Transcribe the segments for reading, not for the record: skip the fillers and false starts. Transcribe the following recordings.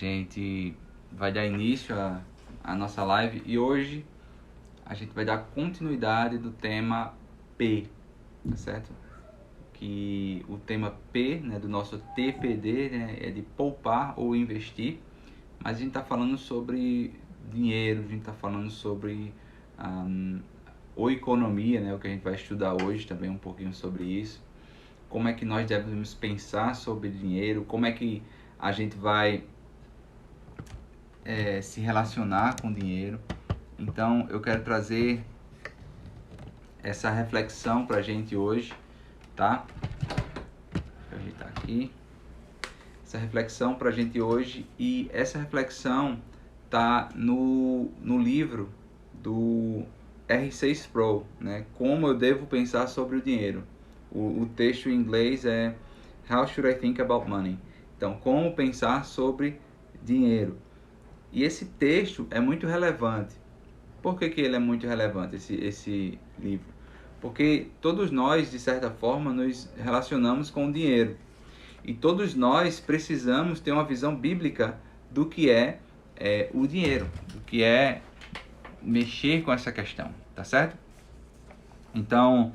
A gente vai dar início à nossa live e hoje a gente vai dar continuidade do tema P, tá certo? Que o tema P, né, do nosso TPD, né, é de poupar ou investir, mas a gente está falando sobre dinheiro, a gente está falando sobre ou economia, né, o que a gente vai estudar hoje também um pouquinho sobre isso. Como é que nós devemos pensar sobre dinheiro, como é que a gente vai se relacionar com dinheiro. Então eu quero trazer essa reflexão para a gente hoje, tá? Deixa eu ajeitar aqui. Essa reflexão para a gente hoje, e essa reflexão tá no livro do R6 Pro, né? Como eu devo pensar sobre o dinheiro. O texto em inglês é How Should I Think About Money? Então, como pensar sobre dinheiro. E esse texto é muito relevante. Por que ele é muito relevante, esse livro? Porque todos nós, de certa forma, nos relacionamos com o dinheiro. E todos nós precisamos ter uma visão bíblica do que é o dinheiro, do que é mexer com essa questão, tá certo? Então,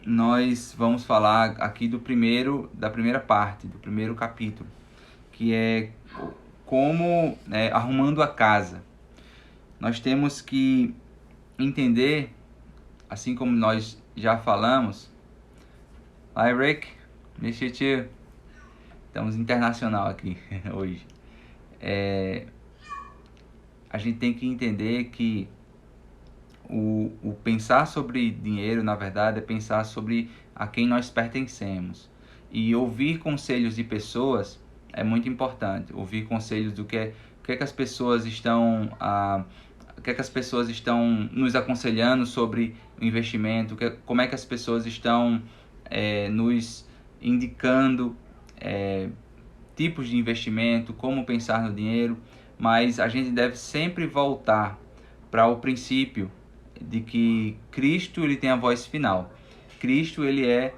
nós vamos falar aqui da primeira parte, do primeiro capítulo, que é como arrumando a casa. Nós temos que entender, assim como nós já falamos. Hi Rick, miss you too. Estamos internacional aqui hoje. A gente tem que entender que o pensar sobre dinheiro, na verdade, é pensar sobre a quem nós pertencemos. E ouvir conselhos de pessoas é muito importante. Ouvir conselhos do que as pessoas estão o que as pessoas estão nos aconselhando sobre o investimento, como é que as pessoas estão nos indicando tipos de investimento, como pensar no dinheiro, mas a gente deve sempre voltar para o princípio de que Cristo ele tem a voz final. Cristo ele é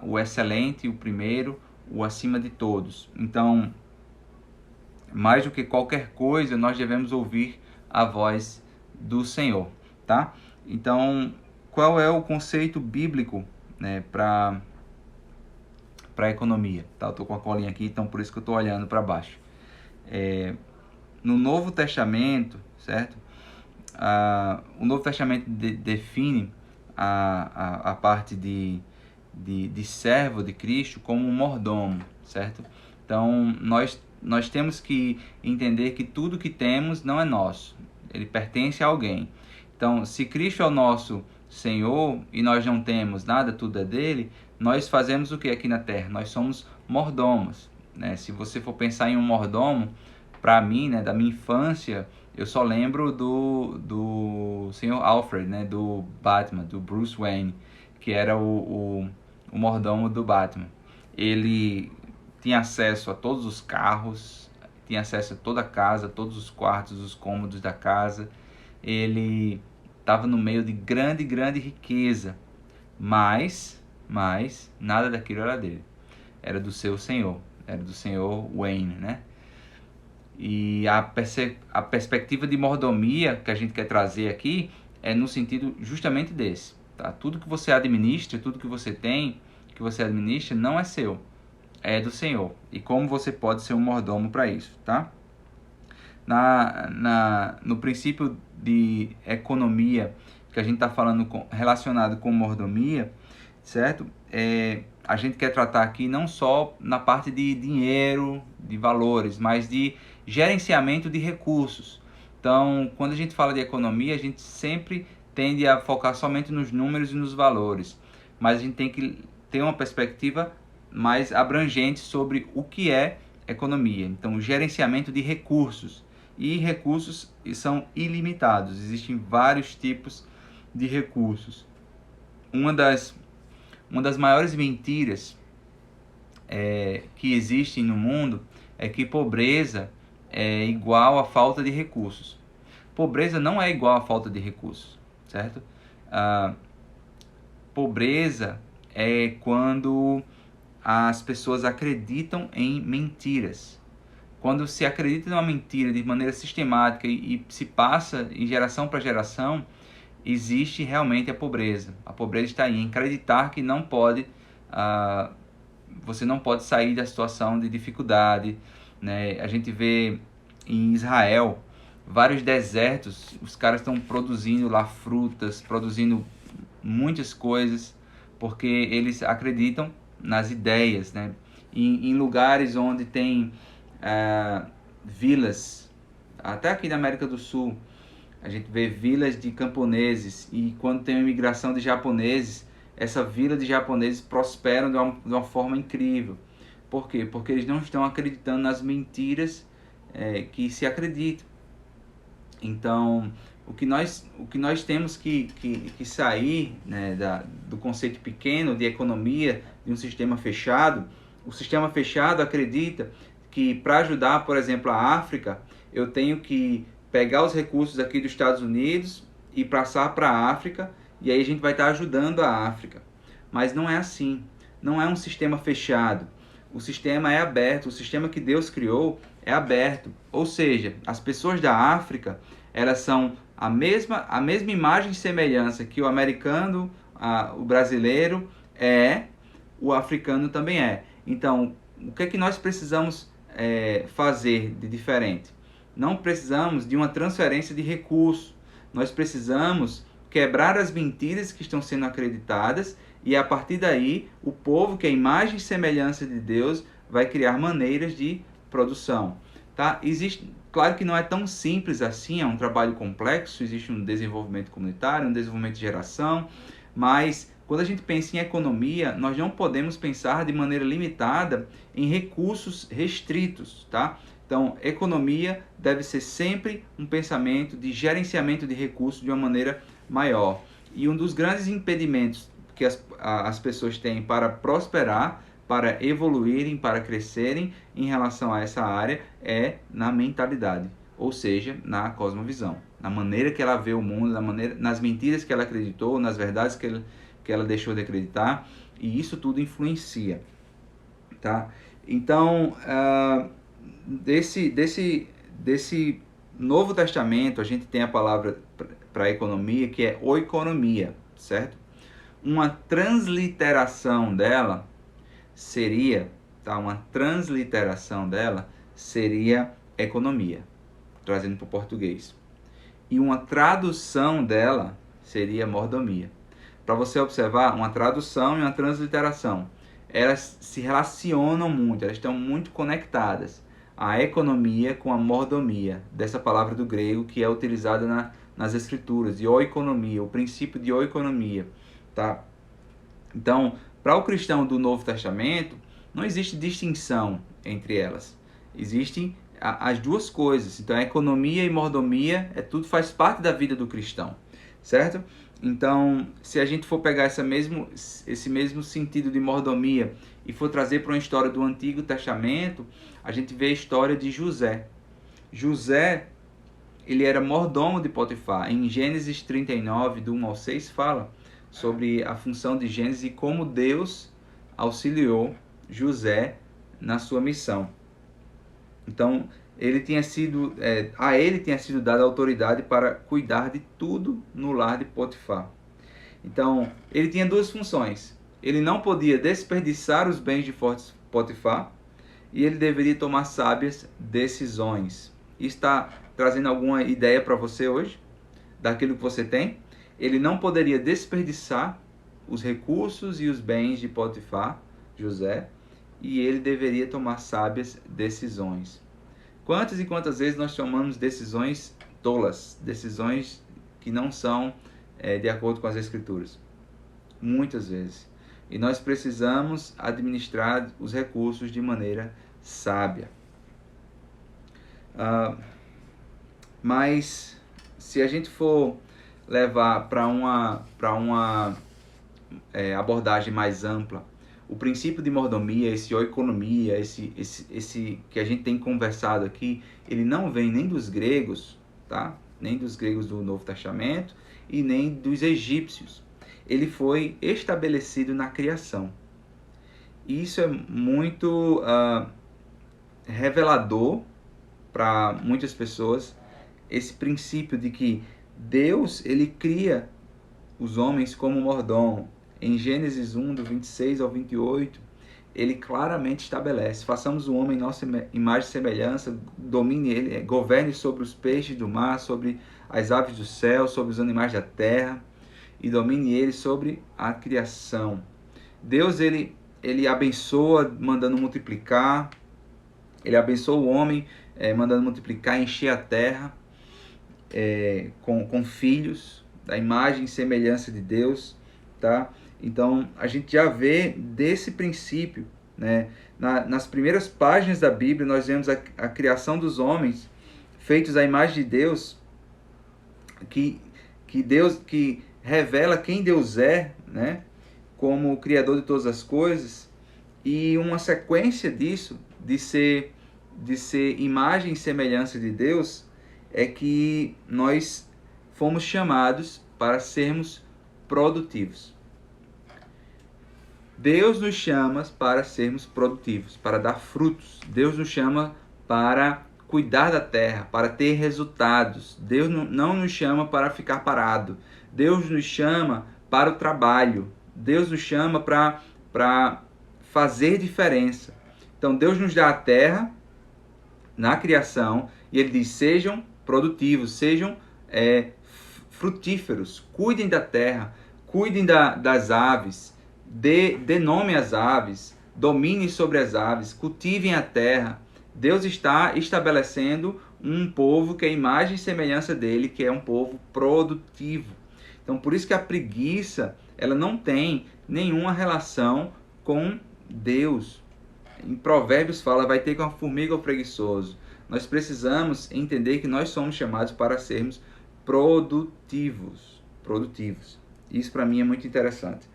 o excelente, o primeiro, o acima de todos. Então, mais do que qualquer coisa, nós devemos ouvir a voz do Senhor, tá? Então, qual é o conceito bíblico, né, para a economia? Tá? Eu estou com a colinha aqui, então por isso que eu estou olhando para baixo. No Novo Testamento, certo? O Novo Testamento define a parte de servo de Cristo como um mordomo, certo? Então, nós temos que entender que tudo que temos não é nosso, ele pertence a alguém. Então, se Cristo é o nosso Senhor e nós não temos nada, tudo é dele, nós fazemos o que aqui na terra? Nós somos mordomos, né? Se você for pensar em um mordomo, para mim, né, da minha infância, eu só lembro do Sr. Alfred, né, do Batman, do Bruce Wayne, que era o mordomo do Batman. Ele tinha acesso a todos os carros, tinha acesso a toda a casa, todos os quartos, os cômodos da casa. Ele estava no meio de grande riqueza, mas nada daquilo era dele. Era do seu senhor, era do senhor Wayne, né? E a perspectiva de mordomia que a gente quer trazer aqui é no sentido justamente desse. Tá? Tudo que você administra, tudo que você tem, que você administra, não é seu, é do Senhor. E como você pode ser um mordomo para isso, tá? No princípio de economia que a gente está falando relacionado com mordomia, certo? A gente quer tratar aqui não só na parte de dinheiro, de valores, mas de gerenciamento de recursos. Então, quando a gente fala de economia, a gente sempre tende a focar somente nos números e nos valores, mas a gente tem que ter uma perspectiva mais abrangente sobre o que é economia. Então, gerenciamento de recursos. E recursos são ilimitados, existem vários tipos de recursos. Uma das maiores mentiras que existem no mundo é que pobreza é igual a falta de recursos. Pobreza não é igual a falta de recursos, certo? Pobreza é quando as pessoas acreditam em mentiras. Quando se acredita em uma mentira de maneira sistemática e se passa de geração para geração, existe realmente a pobreza. A pobreza está aí, em acreditar que não pode, você não pode sair da situação de dificuldade, né? A gente vê em Israel vários desertos, os caras estão produzindo lá frutas, produzindo muitas coisas, porque eles acreditam nas ideias, né? Em lugares onde tem vilas, até aqui na América do Sul, a gente vê vilas de camponeses, e quando tem uma imigração de japoneses, essa vila de japoneses prosperam de uma forma incrível. Por quê? Porque eles não estão acreditando nas mentiras que se acreditam. Então, o que nós temos que sair, né, do conceito pequeno de economia, de um sistema fechado. O sistema fechado acredita que para ajudar, por exemplo, a África, eu tenho que pegar os recursos aqui dos Estados Unidos e passar para a África, e aí a gente vai estar ajudando a África. Mas não é assim. Não é um sistema fechado. O sistema é aberto. O sistema que Deus criou é aberto. Ou seja, as pessoas da África, elas são a mesma imagem e semelhança que o americano, o brasileiro é, o africano também é. Então, o que é que nós precisamos fazer de diferente? Não precisamos de uma transferência de recursos. Nós precisamos quebrar as mentiras que estão sendo acreditadas, e a partir daí, o povo, que é a imagem e semelhança de Deus, vai criar maneiras de produção. Tá? Claro que não é tão simples assim, é um trabalho complexo, existe um desenvolvimento comunitário, um desenvolvimento de geração, mas quando a gente pensa em economia, nós não podemos pensar de maneira limitada em recursos restritos, tá? Então, economia deve ser sempre um pensamento de gerenciamento de recursos de uma maneira maior. E um dos grandes impedimentos que as pessoas têm para prosperar, para evoluírem, para crescerem em relação a essa área é na mentalidade, ou seja, na cosmovisão, na maneira que ela vê o mundo, nas mentiras que ela acreditou, nas verdades que ela deixou de acreditar, e isso tudo influencia, tá? Então, desse Novo Testamento, a gente tem a palavra para economia, que é oikonomia, certo? Uma transliteração dela seria, tá? Uma transliteração dela seria economia, trazendo para o português. E uma tradução dela seria mordomia. Para você observar, uma tradução e uma transliteração, elas se relacionam muito, elas estão muito conectadas. A economia com a mordomia, dessa palavra do grego que é utilizada nas escrituras, de oikonomia, o princípio de oikonomia, tá? Então, para o cristão do Novo Testamento, não existe distinção entre elas. Existem as duas coisas. Então, a economia e mordomia, tudo faz parte da vida do cristão, certo? Então, se a gente for pegar esse mesmo sentido de mordomia e for trazer para uma história do Antigo Testamento, a gente vê a história de José. José, ele era mordomo de Potifar. Em Gênesis 39, do 1 ao 6, fala sobre a função de Gênesis e como Deus auxiliou José na sua missão. Então, a ele tinha sido dada autoridade para cuidar de tudo no lar de Potifar. Então, ele tinha duas funções. Ele não podia desperdiçar os bens de Potifar e ele deveria tomar sábias decisões. Está trazendo alguma ideia para você hoje? Daquilo que você tem? Ele não poderia desperdiçar os recursos e os bens de Potifar, José, e ele deveria tomar sábias decisões. Quantas e quantas vezes nós tomamos decisões tolas, decisões que não são de acordo com as Escrituras? Muitas vezes. E nós precisamos administrar os recursos de maneira sábia. Mas se a gente for levar para uma abordagem mais ampla, o princípio de mordomia, esse oikonomia, esse que a gente tem conversado aqui, ele não vem nem dos gregos, tá? Nem dos gregos do Novo Testamento e nem dos egípcios. Ele foi estabelecido na criação. E isso é muito revelador para muitas pessoas, esse princípio de que Deus, ele cria os homens como mordomo. Em Gênesis 1, do 26 ao 28, ele claramente estabelece: façamos o homem em nossa imagem e semelhança, domine ele, governe sobre os peixes do mar, sobre as aves do céu, sobre os animais da terra, e domine ele sobre a criação. Deus, ele abençoa mandando multiplicar, ele abençoa o homem mandando multiplicar, encher a terra com filhos, da imagem e semelhança de Deus, tá? Então, a gente já vê desse princípio, né? Nas primeiras páginas da Bíblia, nós vemos a criação dos homens, feitos à imagem de Deus, que revela quem Deus é, né? Como o Criador de todas as coisas, e uma sequência disso, de ser imagem e semelhança de Deus, é que nós fomos chamados para sermos produtivos. Deus nos chama para sermos produtivos, para dar frutos. Deus nos chama para cuidar da terra, para ter resultados. Deus não nos chama para ficar parado. Deus nos chama para o trabalho. Deus nos chama para fazer diferença. Então, Deus nos dá a terra na criação e Ele diz: sejam produtivos, sejam frutíferos, cuidem da terra, cuidem das aves, dê nome às aves, dominem sobre as aves, cultivem a terra. Deus está estabelecendo um povo que é a imagem e semelhança dele, que é um povo produtivo. Então, por isso que a preguiça, ela não tem nenhuma relação com Deus. Em Provérbios fala: vai ter com a formiga ou preguiçoso. Nós precisamos entender que nós somos chamados para sermos produtivos. Isso para mim é muito interessante.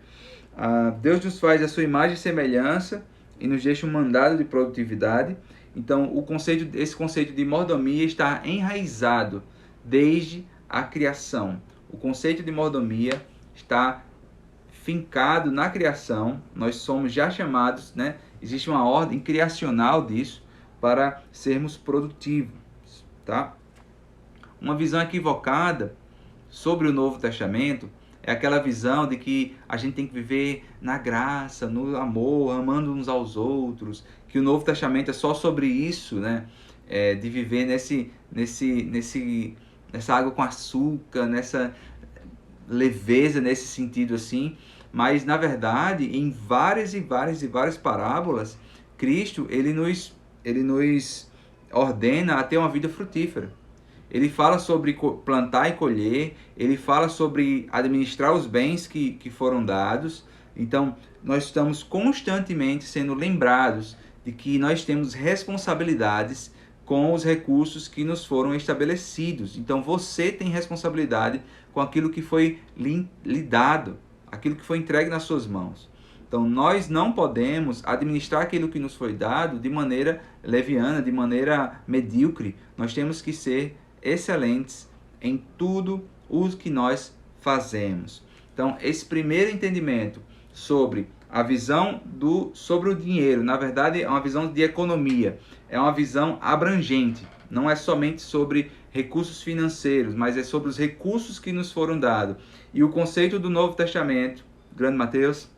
Deus nos faz a sua imagem e semelhança e nos deixa um mandado de produtividade. Então, esse conceito de mordomia está enraizado desde a criação. O conceito de mordomia está fincado na criação. Nós somos já chamados, né? Existe uma ordem criacional disso, para sermos produtivos, tá? Uma visão equivocada sobre o Novo Testamento é aquela visão de que a gente tem que viver na graça, no amor, amando uns aos outros, que o Novo Testamento é só sobre isso, né? De viver nessa água com açúcar, nessa leveza, nesse sentido assim. Mas, na verdade, em várias parábolas, Cristo ele nos ordena a ter uma vida frutífera. Ele fala sobre plantar e colher, ele fala sobre administrar os bens que foram dados. Então, nós estamos constantemente sendo lembrados de que nós temos responsabilidades com os recursos que nos foram estabelecidos. Então, você tem responsabilidade com aquilo que foi lhe dado, aquilo que foi entregue nas suas mãos. Então, nós não podemos administrar aquilo que nos foi dado de maneira leviana, de maneira medíocre. Nós temos que ser excelentes em tudo o que nós fazemos. Então, esse primeiro entendimento sobre a visão sobre o dinheiro, na verdade, é uma visão de economia, é uma visão abrangente. Não é somente sobre recursos financeiros, mas é sobre os recursos que nos foram dados. E o conceito do Novo Testamento, grande Mateus,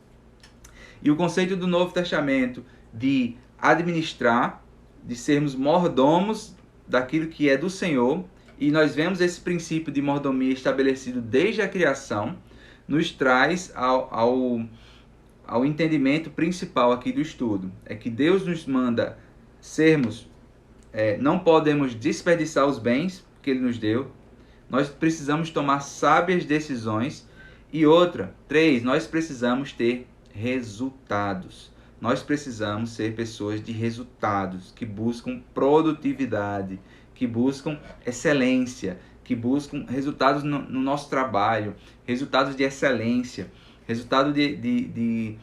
e o conceito do Novo Testamento de administrar, de sermos mordomos daquilo que é do Senhor, e nós vemos esse princípio de mordomia estabelecido desde a criação, nos traz ao entendimento principal aqui do estudo. É que Deus nos manda sermos, não podemos desperdiçar os bens que Ele nos deu, nós precisamos tomar sábias decisões, e outra, 3, nós precisamos ter resultados. Nós precisamos ser pessoas de resultados, que buscam produtividade, que buscam excelência, que buscam resultados no nosso trabalho, resultados de excelência, resultado de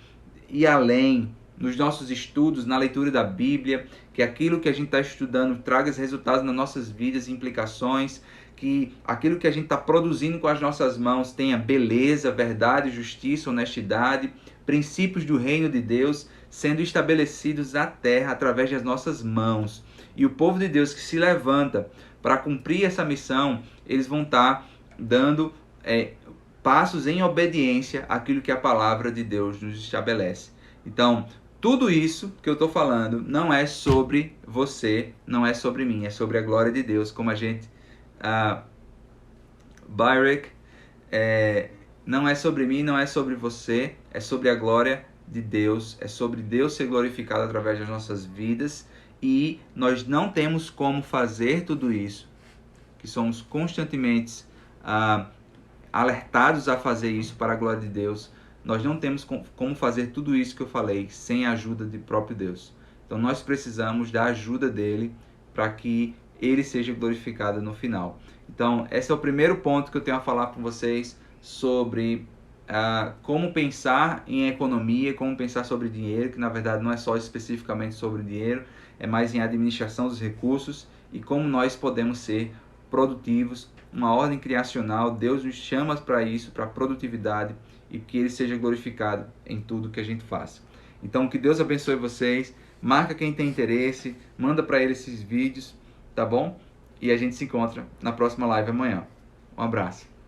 ir além nos nossos estudos, na leitura da Bíblia, que aquilo que a gente está estudando traga resultados nas nossas vidas, implicações, que aquilo que a gente está produzindo com as nossas mãos tenha beleza, verdade, justiça, honestidade, princípios do reino de Deus sendo estabelecidos na terra através das nossas mãos. E o povo de Deus que se levanta para cumprir essa missão, eles vão estar dando passos em obediência àquilo que a palavra de Deus nos estabelece. Então, tudo isso que eu estou falando não é sobre você, não é sobre mim, é sobre a glória de Deus, como a gente... Bayrek, não é sobre mim, não é sobre você, é sobre a glória de Deus, é sobre Deus ser glorificado através das nossas vidas, e nós não temos como fazer tudo isso, que somos constantemente alertados a fazer isso para a glória de Deus. Nós não temos como fazer tudo isso que eu falei sem a ajuda do próprio Deus. Então nós precisamos da ajuda dele para que ele seja glorificado no final. Então esse é o primeiro ponto que eu tenho a falar com vocês sobre como pensar em economia, como pensar sobre dinheiro, que na verdade não é só especificamente sobre dinheiro, é mais em administração dos recursos e como nós podemos ser produtivos, uma ordem criacional. Deus nos chama para isso, para produtividade, e que ele seja glorificado em tudo que a gente faça. Então que Deus abençoe vocês, marca quem tem interesse, manda para ele esses vídeos, tá bom? E a gente se encontra na próxima live amanhã. Um abraço.